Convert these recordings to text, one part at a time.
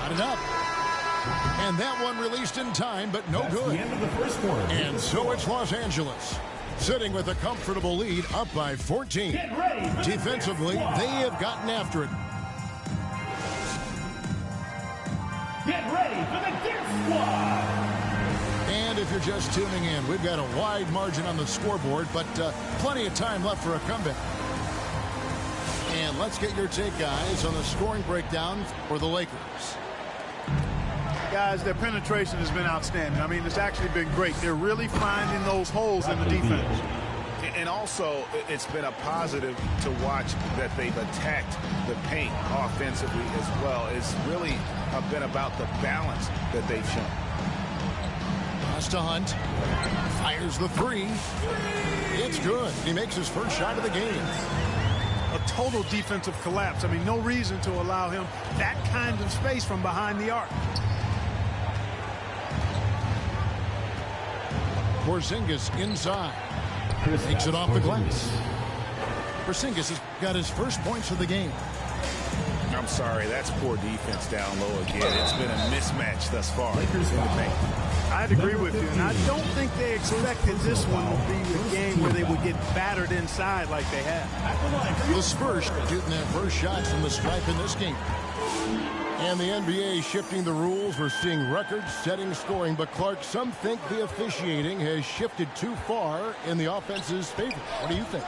Got it up. And that one released in time, but no good. The end of the first quarter. And so it's Los Angeles, sitting with a comfortable lead, up by 14. Defensively, they have gotten after it. Get ready for the Gear Squad. And if you're just tuning in, we've got a wide margin on the scoreboard, but plenty of time left for a comeback. And let's get your take, guys, on the scoring breakdown for the Lakers. Guys, their penetration has been outstanding. I mean, it's actually been great. They're really finding those holes in the defense. And also, it's been a positive to watch that they've attacked the paint offensively as well. It's really been about the balance that they've shown. Pass to Hunt. Fires the three. It's good. He makes his first shot of the game. A total defensive collapse. I mean, no reason to allow him that kind of space from behind the arc. Porzingis inside. Takes it off the glass. Porzingis has got his first points of the game. I'm sorry, that's poor defense down low again. It's been a mismatch thus far. I'd agree with you, and I don't think they expected this one to be a game where they would get battered inside like they have. The Spurs shooting their first shots from the stripe in this game. And the NBA shifting the rules. We're seeing record-setting scoring, but Clark, some think the officiating has shifted too far in the offense's favor. What do you think?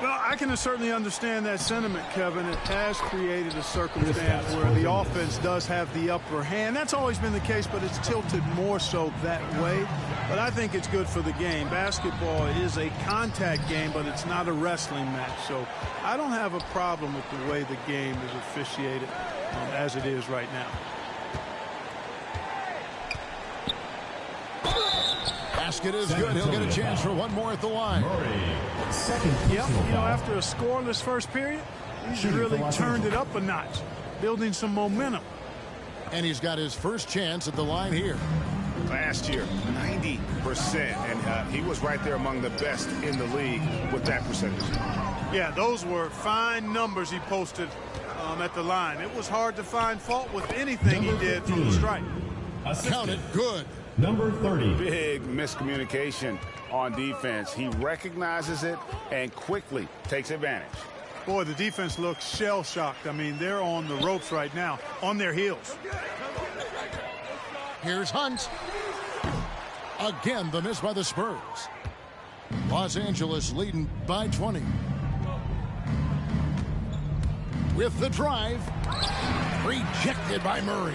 Well, I can certainly understand that sentiment, Kevin. It has created a circumstance where the offense does have the upper hand. That's always been the case, but it's tilted more so that way. But I think it's good for the game. Basketball is a contact game, but it's not a wrestling match. So I don't have a problem with the way the game is officiated as it is right now. Basket is good. He'll get a chance for one more at the line. Yep, you know, after a scoreless first period, he's really turned it up a notch, building some momentum. And he's got his first chance at the line here. Last year, 90%, and he was right there among the best in the league with that percentage. Yeah, those were fine numbers he posted at the line. It was hard to find fault with anything he did from the stripe. Count it, good. Number 30. Big miscommunication on defense. He recognizes it and quickly takes advantage. Boy, the defense looks shell-shocked. I mean, they're on the ropes right now, on their heels. Here's Hunt. Again, the miss by the Spurs. Los Angeles leading by 20. With the drive. Rejected by Murray.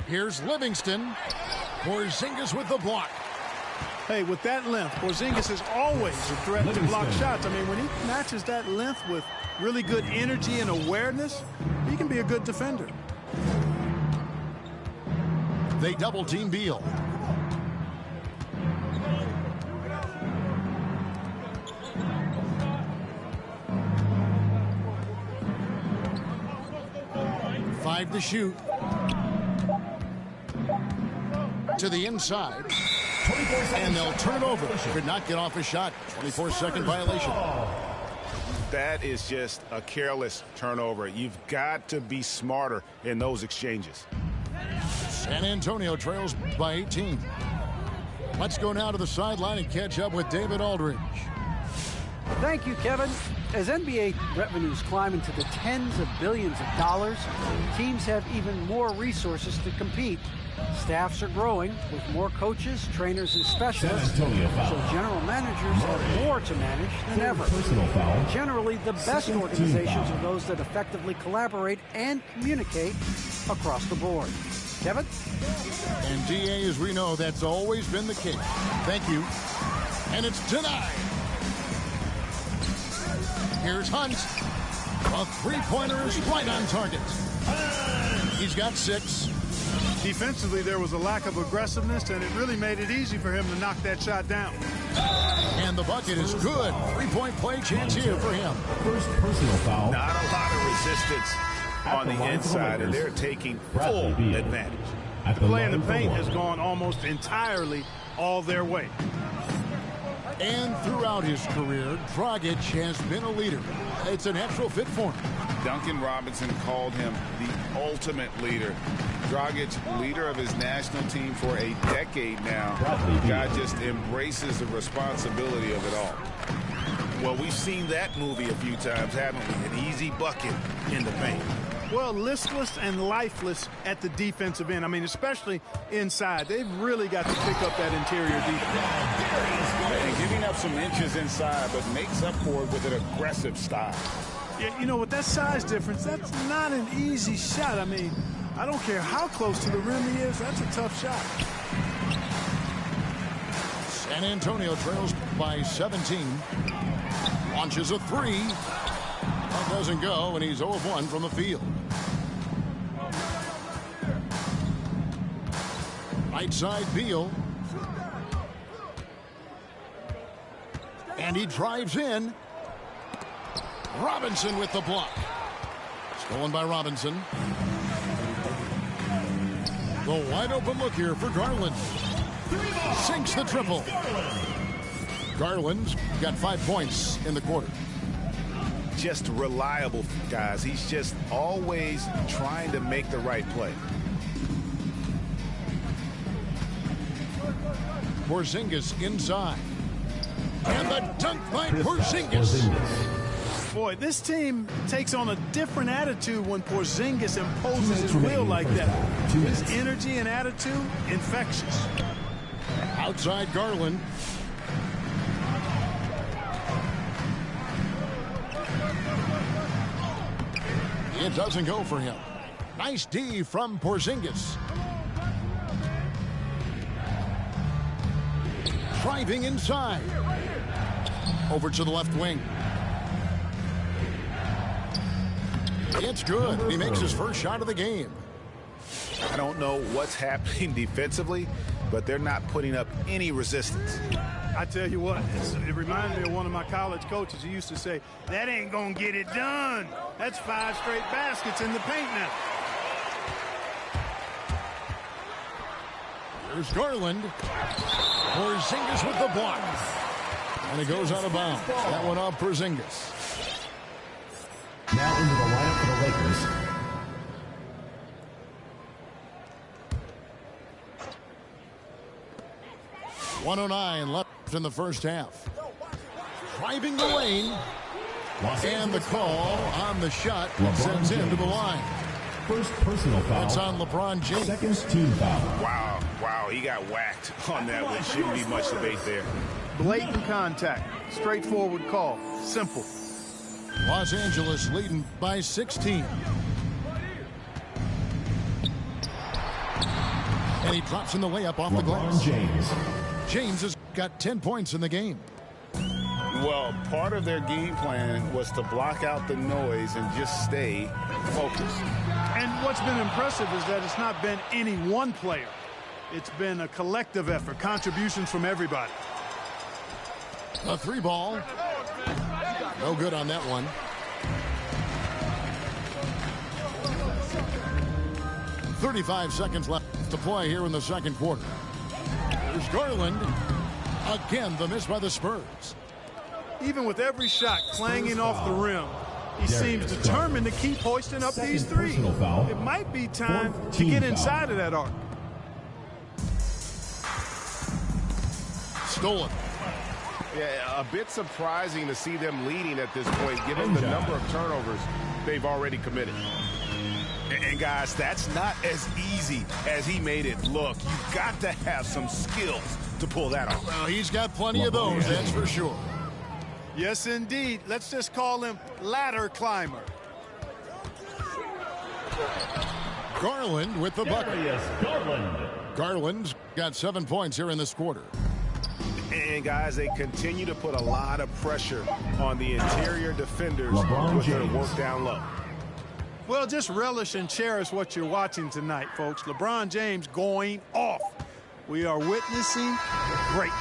Here's Livingston. Porzingis with the block. Hey, with that length, Porzingis is always a threat to block shots. I mean, when he matches that length with really good energy and awareness, he can be a good defender. They double team Beal. Five to shoot. To the inside. And they'll turn it over. Could not get off a shot. 24-second violation. That is just a careless turnover. You've got to be smarter in those exchanges. San Antonio trails by 18. Let's go now to the sideline and catch up with David Aldridge. Thank you, Kevin. As NBA revenues climb into the tens of billions of dollars, teams have even more resources to compete. Staffs are growing with more coaches, trainers, and specialists, so general managers have more to manage than ever. Generally, the best organizations are those that effectively collaborate and communicate across the board. Kevin? And DA, as we know, that's always been the case. Thank you. And it's denied. Here's Hunt. A three-pointer is right on target. He's got 6. Defensively, there was a lack of aggressiveness, and it really made it easy for him to knock that shot down. And the bucket is good. Three-point play chance here for him. First personal foul. Not a lot of resistance on the inside, and they're taking full advantage. The play in the paint has gone almost entirely all their way. And throughout his career, Dragic has been a leader. It's a natural fit for him. Duncan Robinson called him the ultimate leader. Dragic, leader of his national team for a decade now. Guy just embraces the responsibility of it all. Well, we've seen that movie a few times, haven't we? An easy bucket in the paint. Well, listless and lifeless at the defensive end. I mean, especially inside. They've really got to pick up that interior defense. And giving up some inches inside, but makes up for it with an aggressive style. Yeah, you know, with that size difference, that's not an easy shot. I mean, I don't care how close to the rim he is. That's a tough shot. San Antonio trails by 17. Launches a three. That doesn't go, and he's 0 of 1 from the field. Right side, Beal. And he drives in. Robinson with the block. Stolen by Robinson. The wide open look here for Garland. Sinks the triple. Garland's got 5 points in the quarter. Just reliable, guys. He's just always trying to make the right play. Porzingis inside. And the dunk by Porzingis. Boy, this team takes on a different attitude when Porzingis imposes his will like that. His energy and attitude, infectious. Outside Garland. It doesn't go for him. Nice D from Porzingis. Driving inside. Over to the left wing. It's good. He makes his first shot of the game. I don't know what's happening defensively, but they're not putting up any resistance. I tell you what, it reminds me of one of my college coaches. He used to say, that ain't going to get it done. That's 5 straight baskets in the paint now. There's Garland. Porzingis with the block. And it goes out of bounds. That one off Porzingis. Now into the lineup for the Lakers. .109 left in the first half. Driving the lane. And the call on the shot sends him to the line. First personal foul. That's on LeBron James. Second team foul. Wow, he got whacked on that one. Shouldn't be much debate there. Blatant contact. Straightforward call. Simple. Los Angeles leading by 16. And he drops in the layup off the glass. James has got 10 points in the game. Well, part of their game plan was to block out the noise and just stay focused. And what's been impressive is that it's not been any one player. It's been a collective effort, contributions from everybody. A 3 ball. No good on that one. .35 seconds left to play here in the second quarter. There's Garland. Again, the miss by the Spurs. Even with every shot clanging off the rim, he seems determined to keep hoisting up these threes. It might be time to get inside of that arc. Stolen. Yeah, a bit surprising to see them leading at this point, given the number of turnovers they've already committed. And guys, that's not as easy as he made it look. You've got to have some skills to pull that off. Well, he's got plenty of those, that's for sure. Yes, indeed. Let's just call him ladder climber. Garland with the bucket. Garland's got 7 points here in this quarter. And guys, they continue to put a lot of pressure on the interior defenders with their work down low. Well, just relish and cherish what you're watching tonight, folks. LeBron James going off. We are witnessing greatness.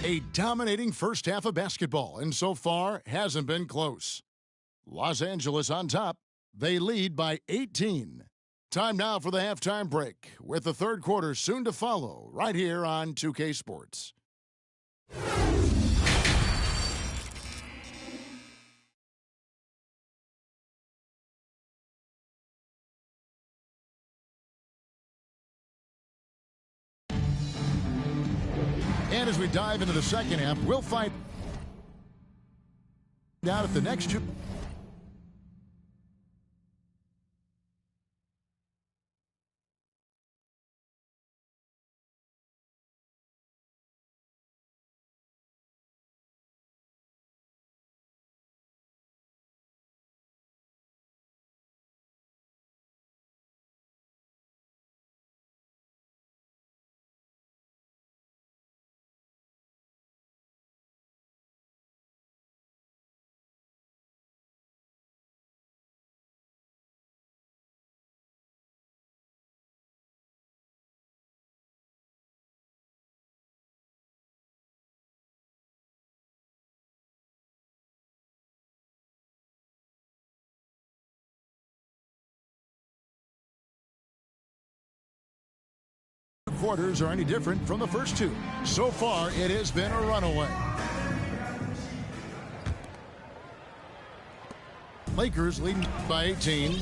A dominating first half of basketball, and so far hasn't been close. Los Angeles on top. They lead by 18. Time now for the halftime break, with the third quarter soon to follow right here on 2K Sports. And as we dive into the second half, we'll find out if the next two quarters are any different from the first two. So far, it has been a runaway. Lakers leading by 18.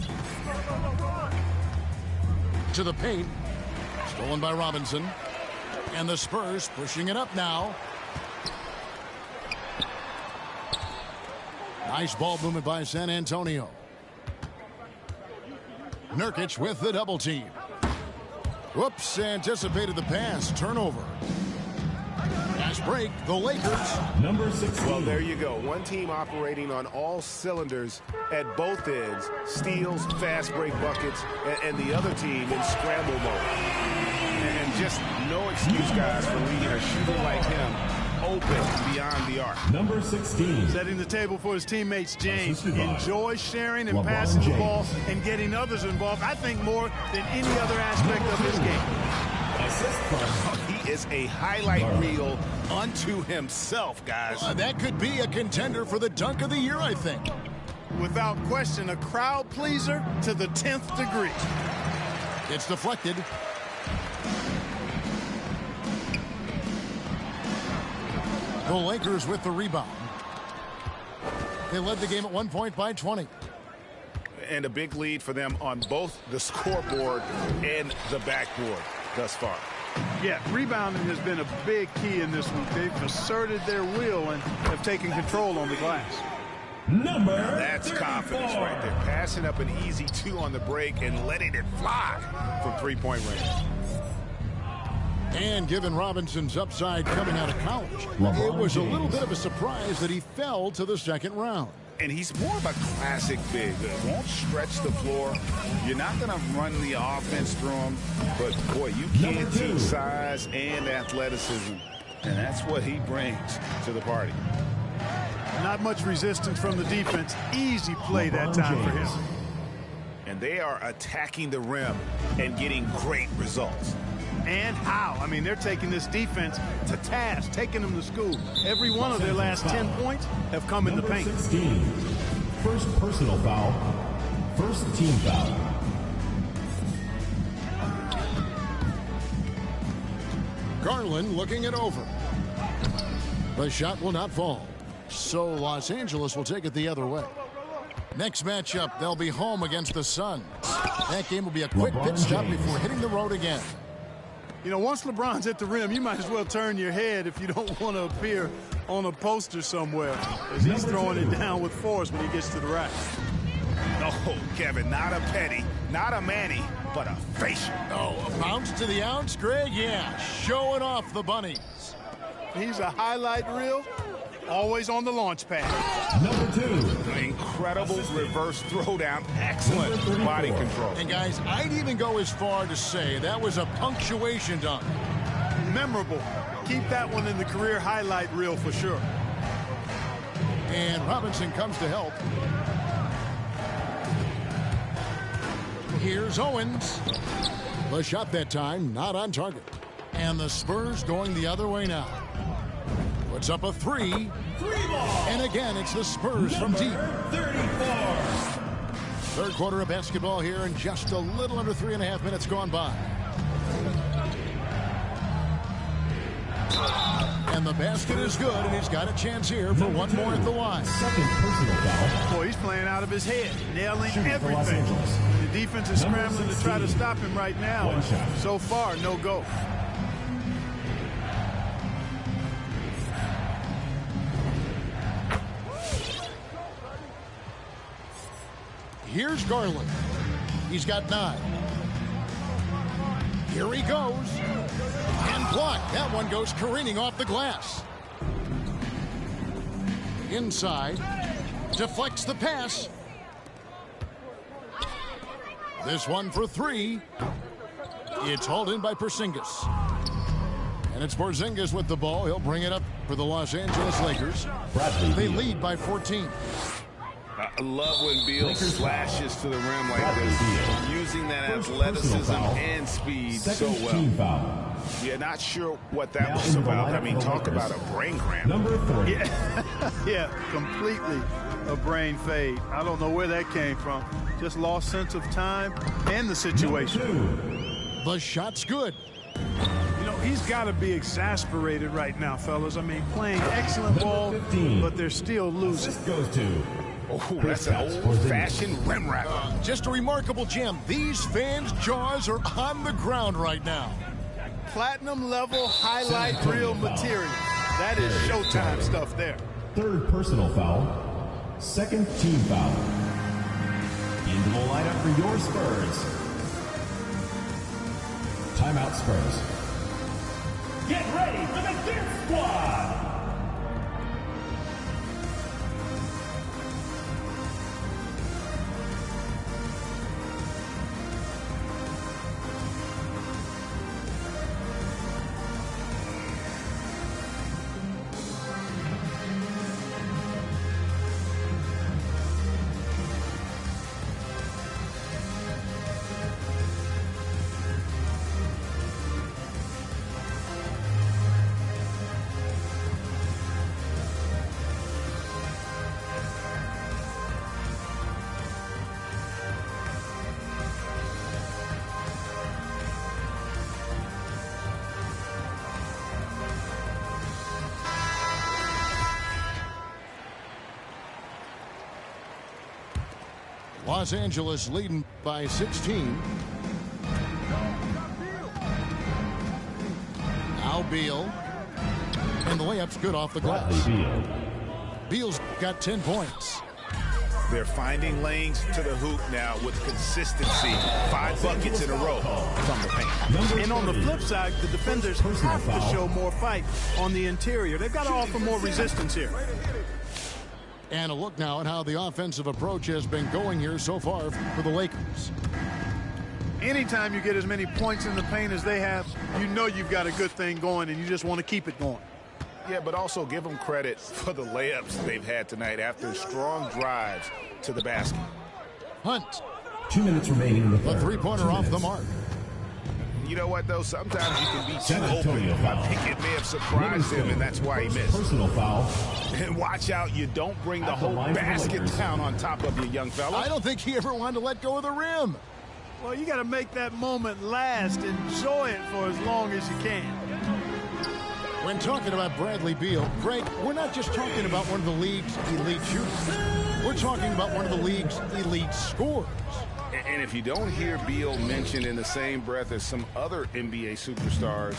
To the paint. Stolen by Robinson. And the Spurs pushing it up now. Nice ball movement by San Antonio. Nurkic with the double team. Whoops, anticipated the pass. Turnover. Fast break, the Lakers. Number 16. Well, there you go. One team operating on all cylinders at both ends. Steals, fast break buckets, and the other team in scramble mode. And just no excuse, guys, for leaving a shooter like him open beyond the arc. Number 16. Setting the table for his teammates, James. Assisted by Enjoy sharing and LeBron passing the James. ball and getting others involved, I think, more than any other aspect of his game. Assist from He is a highlight reel unto himself, guys. That could be a contender for the dunk of the year, I think. Without question, a crowd pleaser to the 10th degree. It's deflected. The Lakers with the rebound. They led the game at 1 point by 20. And a big lead for them on both the scoreboard and the backboard thus far. Yeah, rebounding has been a big key in this one. They've asserted their will and have taken control on the glass. number That's 34. confidence right there. Passing up an easy two on the break and letting it fly from three-point range. And given Robinson's upside coming out of college, LeBron it was a little James. bit of a surprise that he fell to the second round. And he's more of a classic big. Won't stretch the floor. You're not going to run the offense through him. But, boy, you can't Number 2. teach size and athleticism. And that's what he brings to the party. Not much resistance from the defense. Easy play that LeBron time for him. James. And they are attacking the rim and getting great results. And how? I mean, they're taking this defense to task, taking them to school. Every one of their last 10 points have come in the Number paint. 16. First personal foul. First team foul. Garland looking it over. The shot will not fall. So Los Angeles will take it the other way. Next matchup, they'll be home against the Suns. That game will be a quick LeBron pit stop James. before hitting the road again. You know, once LeBron's at the rim, you might as well turn your head if you don't want to appear on a poster somewhere, as he's throwing it down with force when he gets to the rack. No, Kevin, not a petty, not a Manny, but a facial. Oh, a bounce to the ounce, Greg? Yeah, showing off the bunnies. He's a highlight reel, always on the launch pad. Number 2. An incredible reverse throwdown. Excellent body control. And guys, I'd even go as far to say that was a punctuation dunk. Memorable. Keep that one in the career highlight reel for sure. And Robinson comes to help. Here's Owens. The shot that time, not on target. And the Spurs going the other way now. Puts up a three. And again, it's the Spurs from deep. 34. Third quarter of basketball here, and just a little under 3.5 minutes gone by. And the basket is good, and he's got a chance here for one more at the line. Second personal foul. Boy, he's playing out of his head, nailing Shooting for Los everything. Angeles. The defense is Number scrambling to try to 16. stop him right now. One shot. So far, no go. Here's Garland. He's got 9. Here he goes. And blocked. That one goes careening off the glass. Inside. Deflects the pass. This one for 3. It's hauled in by Porzingis. And it's Porzingis with the ball. He'll bring it up for the Los Angeles Lakers. They lead by 14. I love when Beal slashes to the rim like this, using that athleticism and speed so well. Yeah, not sure what that was about. I mean, talk about a brain cramp. Number 40. Yeah, completely a brain fade. I don't know where that came from. Just lost sense of time and the situation. The shot's good. You know, he's got to be exasperated right now, fellas. I mean, playing excellent ball, 15. but they're still losing. This goes to Oh, that's an old-fashioned rim wrapper. Just a remarkable gem. These fans' jaws are on the ground right now. Platinum level highlight reel material. That is Showtime stuff there. third personal foul. Second team foul. Into the lineup for your Spurs. Timeout Spurs. Get ready for the Dip Squad. Los Angeles leading by 16. Now Beal. And the layup's good off the glass. Beal's got 10 points. They're finding lanes to the hoop now with consistency. 5 buckets in a row from the paint. And on the flip side, the defenders have to show more fight on the interior. They've got to offer more resistance here. And a look now at how the offensive approach has been going here so far for the Lakers. Anytime you get as many points in the paint as they have, you know you've got a good thing going, and you just want to keep it going. Yeah, but also give them credit for the layups they've had tonight after strong drives to the basket. Hunt. 2 minutes remaining in the third. The three-pointer off the mark. You know what, though? Sometimes you can be too San Antonio open. foul. I think it may have surprised him, and that's why he missed. Personal foul. And watch out, you don't bring the At the whole line for the basket Lakers. down on top of you, young fella. I don't think he ever wanted to let go of the rim. Well, you got to make that moment last. Enjoy it for as long as you can. When talking about Bradley Beal, Greg, we're not just talking about one of the league's elite shooters. We're talking about one of the league's elite scorers. And if you don't hear Beal mentioned in the same breath as some other NBA superstars,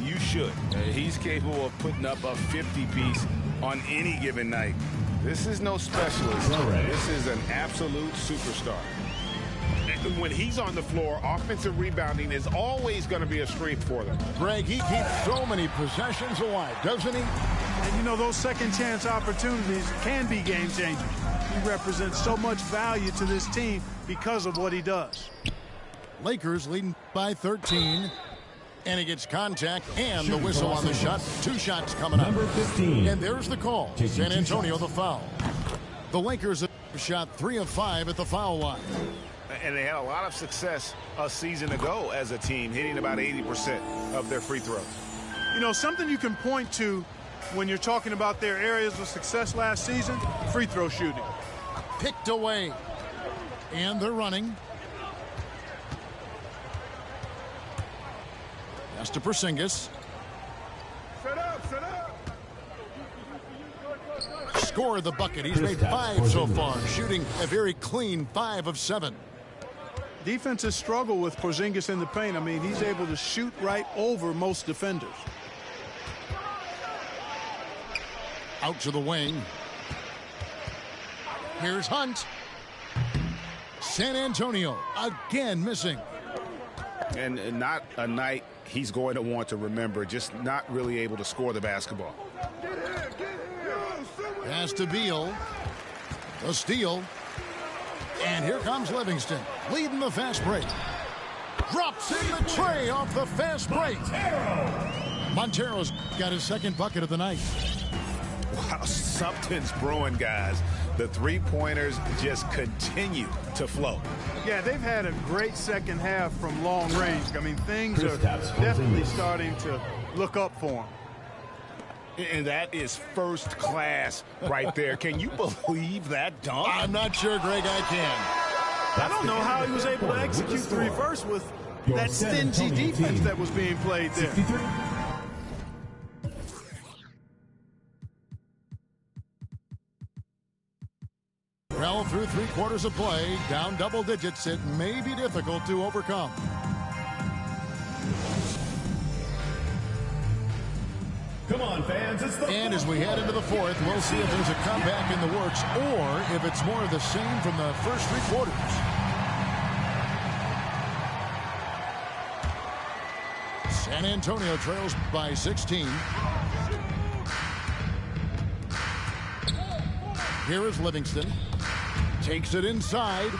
you should. He's capable of putting up a 50-piece on any given night. This is no specialist. This is an absolute superstar. When he's on the floor, offensive rebounding is always going to be a strength for them. Greg, he keeps so many possessions alive, doesn't he? And you know, those second chance opportunities can be game changers. He represents so much value to this team because of what he does. Lakers leading by 13. And he gets contact and the whistle on the shot. 2 shots coming up. Number 15. And there's the call. San Antonio the foul. The Lakers have shot 3 of 5 at the foul line. And they had a lot of success a season ago as a team, hitting about 80% of their free throws. You know, something you can point to when you're talking about their areas of success last season, free throw shooting. Picked away. And they're running. Pass to Porzingis. Set up, set up. score the bucket. He's made 5 so far, shooting a very clean 5 of 7. Defenses struggle with Porzingis in the paint. I mean, he's able to shoot right over most defenders. Out to the wing. Here's Hunt. San Antonio again missing. And not a night he's going to want to remember, just not really able to score the basketball. Pass to Beal. A steal. And here comes Livingston, leading the fast break. Drops in the tray off the fast break. Montero's got his second bucket of the night. Wow, something's brewing, guys. The three-pointers just continue to flow. Yeah, they've had a great second half from long range. I mean, things are definitely starting to look up for them. And that is first class right there. Can you believe that dunk? I'm not sure, Greg, I can. I don't know how he was able to execute the reverse with that stingy defense that was being played there. Well, through 3 quarters of play, down double digits, it may be difficult to overcome. Come on, fans, it's the And as we head into the fourth, we'll see if there's a comeback in the works or if it's more of the same from the first 3 quarters. San Antonio trails by 16. Here is Livingston. Takes it inside.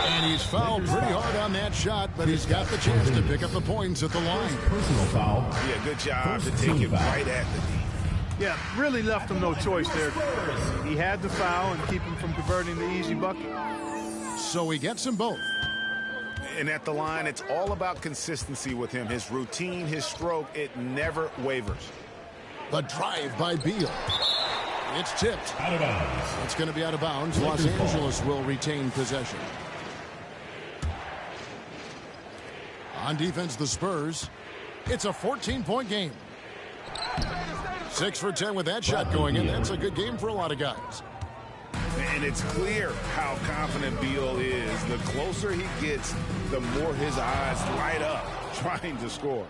And he's fouled pretty hard on that shot, but he's got the chance to pick up the points at the line. personal foul. Yeah, good job to take it right at the knee. Yeah, really left him no choice there. He had the foul and keep him from converting the easy bucket. So he gets them both. And at the line, it's all about consistency with him. His routine, his stroke, it never wavers. The drive by Beal. It's tipped. Out of bounds. It's going to be out of bounds. Los Angeles will retain possession. On defense, the Spurs. It's a 14-point game. 6 for 10 with that shot going in. That's a good game for a lot of guys. And it's clear how confident Beal is. The closer he gets, the more his eyes light up trying to score.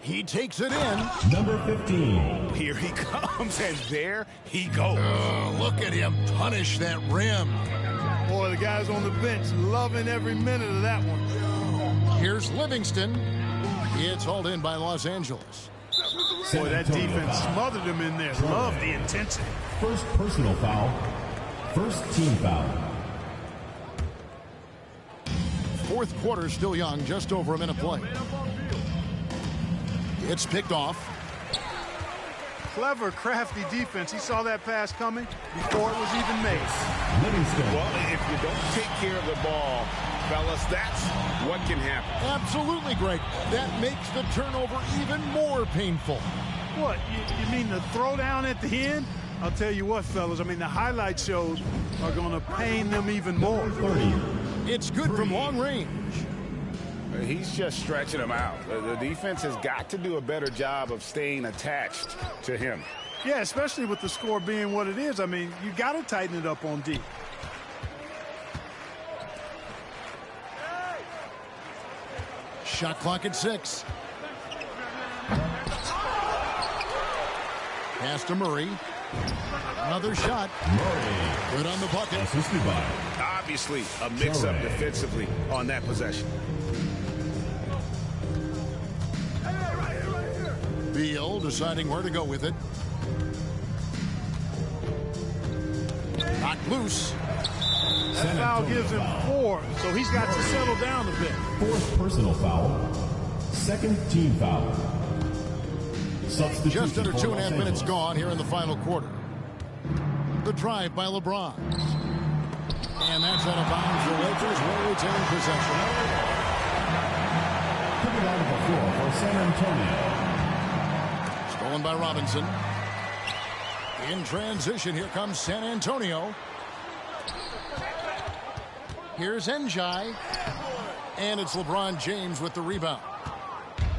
He takes it in. Number 15. Here he comes, and there he goes. Look at him punish that rim. Boy, the guys on the bench loving every minute of that one. Here's Livingston. It's hauled in by Los Angeles. Boy, that defense smothered him in there. Love the intensity. First personal foul. First team foul. Fourth quarter still young, just over a minute play. It's picked off. Clever, crafty defense. He saw that pass coming before it was even made. Livingston. Well, if you don't take care of the ball, fellas, that's what can happen. Absolutely, Greg. That makes the turnover even more painful. What, you mean the throwdown at the end? I'll tell you what, fellas, I mean, the highlight shows are going to pain them even more. 30. It's good from long range. He's just stretching him out. The defense has got to do a better job of staying attached to him. Yeah, especially with the score being what it is. I mean, you got to tighten it up on D. Shot clock at 6. Pass to Murray. Another shot. Murray. Good on the bucket. Assisted by. Obviously, a mix-up defensively on that possession. Beal deciding where to go with it. Knocked loose. That foul gives him 4, so he's got to settle down a bit. Fourth personal foul. Second team foul. Substitution Just under for 2.5 Los minutes Angeles. gone here in the final quarter. The drive by LeBron. And that's out of bounds. The Lakers will retain possession. Coming out of the floor for San Antonio. Stolen by Robinson. In transition, here comes San Antonio. Here's Njai. And it's LeBron James with the rebound.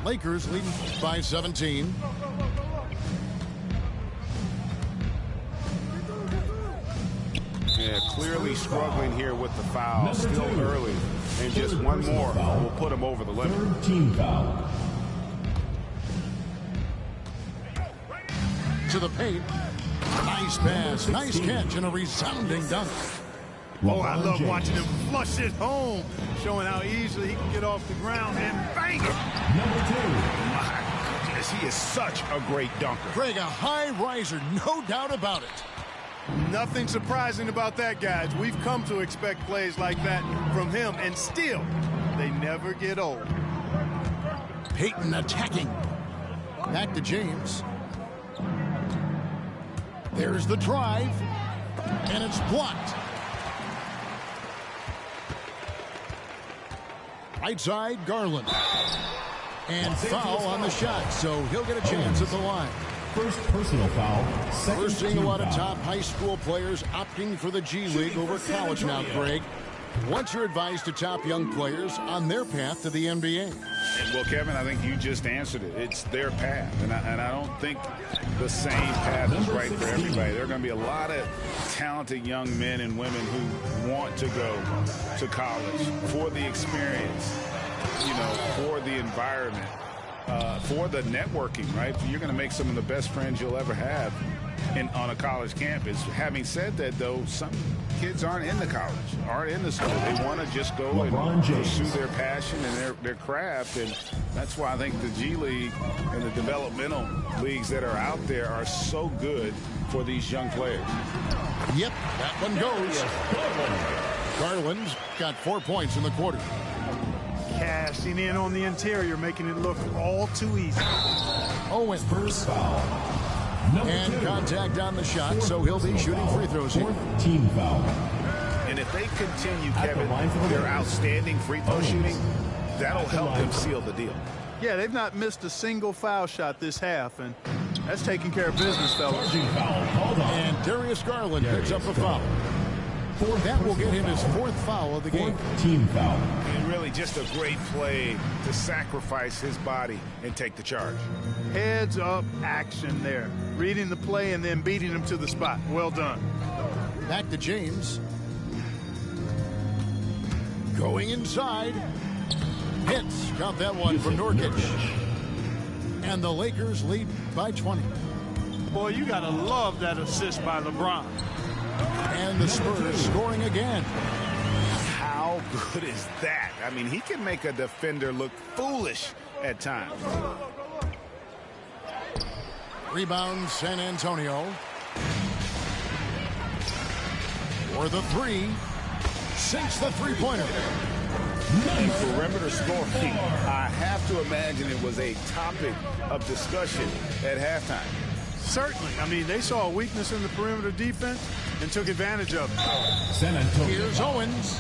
Lakers leading by 17. Yeah, clearly struggling here with the foul. Still early. And just one more will put him over the limit. Third team foul. To the paint. Nice pass, nice catch, and a resounding dunk. Oh, I love watching him flush it home, showing how easily he can get off the ground and bang it. Number 2. My goodness, he is such a great dunker. Greg, a high riser, no doubt about it. Nothing surprising about that, guys. We've come to expect plays like that from him, and still, they never get old. Payton attacking. Back to James. There's the drive, and it's blocked. Right side, Garland. And foul on the shot, so he'll get a chance at the line. First personal foul. We're seeing a lot of top high school players opting for the G League over college now, Greg. What's your advice to top young players on their path to the NBA? And well, Kevin, I think you just answered it. It's their path. And I don't think the same path is right for everybody. There are going to be a lot of talented young men and women who want to go to college for the experience, you know, for the environment, for the networking, right? You're going to make some of the best friends you'll ever have on a college campus. Having said that, though, some kids aren't in the college, aren't in the school. They want to just go and pursue their passion and their craft, and that's why I think the G League and the developmental leagues that are out there are so good for these young players. Yep, that one goes. Garland's got 4 points in the quarter. Cashing in on the interior, making it look all too easy. Owens. First foul. And contact on the shot, so he'll be shooting free throws here. Fourth team foul. And if they continue, Kevin, their outstanding free throw shooting, that'll help them seal the deal. Yeah, they've not missed a single foul shot this half, and that's taking care of business, fellas. And Darius Garland picks up the foul. That will get him his 4th foul of the game. Team foul. And really just a great play to sacrifice his body and take the charge. Heads up action there. Reading the play and then beating him to the spot. Well done. Back to James. Going inside. Hits. Got that one from Nurkic. And the Lakers lead by 20. Boy, you got to love that assist by LeBron. And the Spurs scoring again. How good is that? I mean, he can make a defender look foolish at times. Rebound, San Antonio. For the 3. Sinks the three-pointer. And perimeter scoring, I have to imagine it was a topic of discussion at halftime. Certainly. I mean, they saw a weakness in the perimeter defense and took advantage of it. San Antonio. Here's Owens.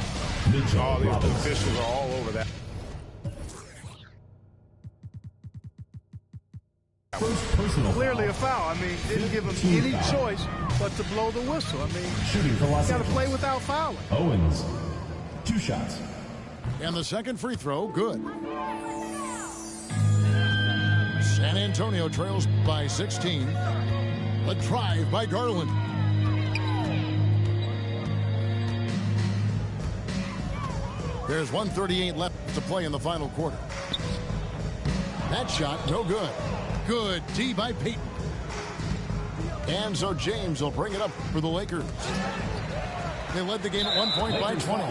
All these officials are all over that. First personal Clearly foul. a foul. I mean, didn't give him any choice but to blow the whistle. I mean, Shooting for Los you got to Angeles. play without fouling. Owens. 2 shots. And the second free throw, good. San Antonio trails by 16. A drive by Garland. There's 1:38 left to play in the final quarter. That shot, no good. Good D by Payton. And so James will bring it up for the Lakers. They led the game at 1 point by 20.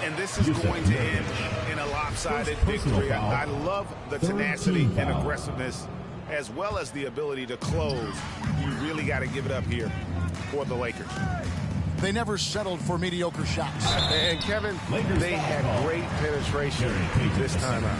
And this is going to end in a lopsided victory. I love the tenacity and aggressiveness as well as the ability to close. You really got to give it up here for the Lakers. They never settled for mediocre shots. And Kevin, they had great penetration this time out.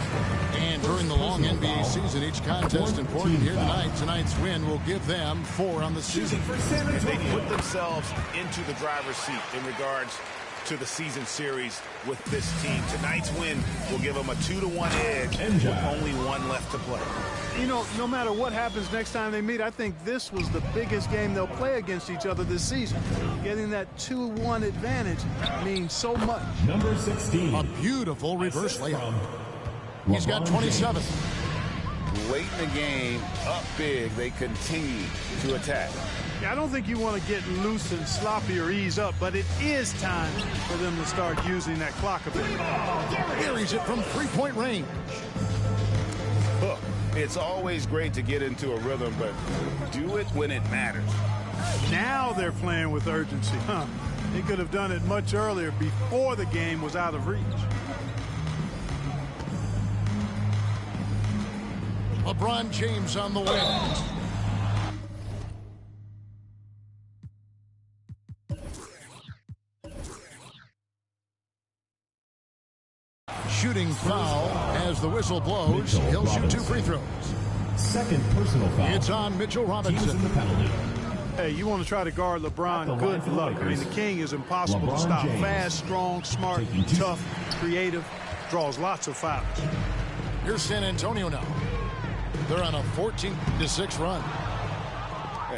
And during the long NBA season, each contest important here tonight. Tonight's win will give them 4 on the season. And they put themselves into the driver's seat in regards to the season series with this team. Tonight's win will give them a 2-1 edge with only one left to play. You know, no matter what happens next time they meet, I think this was the biggest game they'll play against each other this season. Getting that 2-1 advantage means so much. Number 16. A beautiful reverse layup. He's got 27. Late in the game, up big, they continue to attack. Yeah, I don't think you want to get loose and sloppy or ease up, but it is time for them to start using that clock a bit. Carries it from three-point range. Look, it's always great to get into a rhythm, but do it when it matters. Now they're playing with urgency. They could have done it much earlier before the game was out of reach. LeBron James on the wing. Shooting foul as the whistle blows. He'll shoot 2 free throws. Second personal foul. It's on Mitchell Robinson. Teams in the penalty. Hey, you want to try to guard LeBron, good luck. I mean, the king is impossible to stop. James. Fast, strong, smart, tough, creative, draws lots of fouls. Here's San Antonio now. They're on a 14-6 run.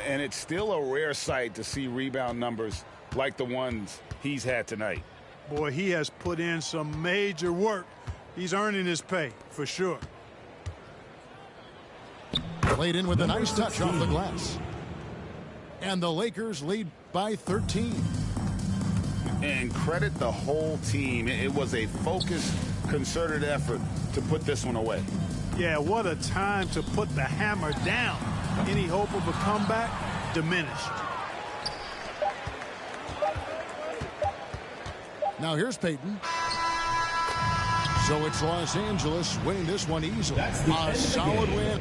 And it's still a rare sight to see rebound numbers like the ones he's had tonight. Boy, he has put in some major work. He's earning his pay, for sure. Played in with a nice touch off the glass. And the Lakers lead by 13. And credit the whole team. It was a focused, concerted effort to put this one away. Yeah, what a time to put the hammer down. Any hope of a comeback? Diminished. Now here's Peyton. So it's Los Angeles winning this one easily. A solid win.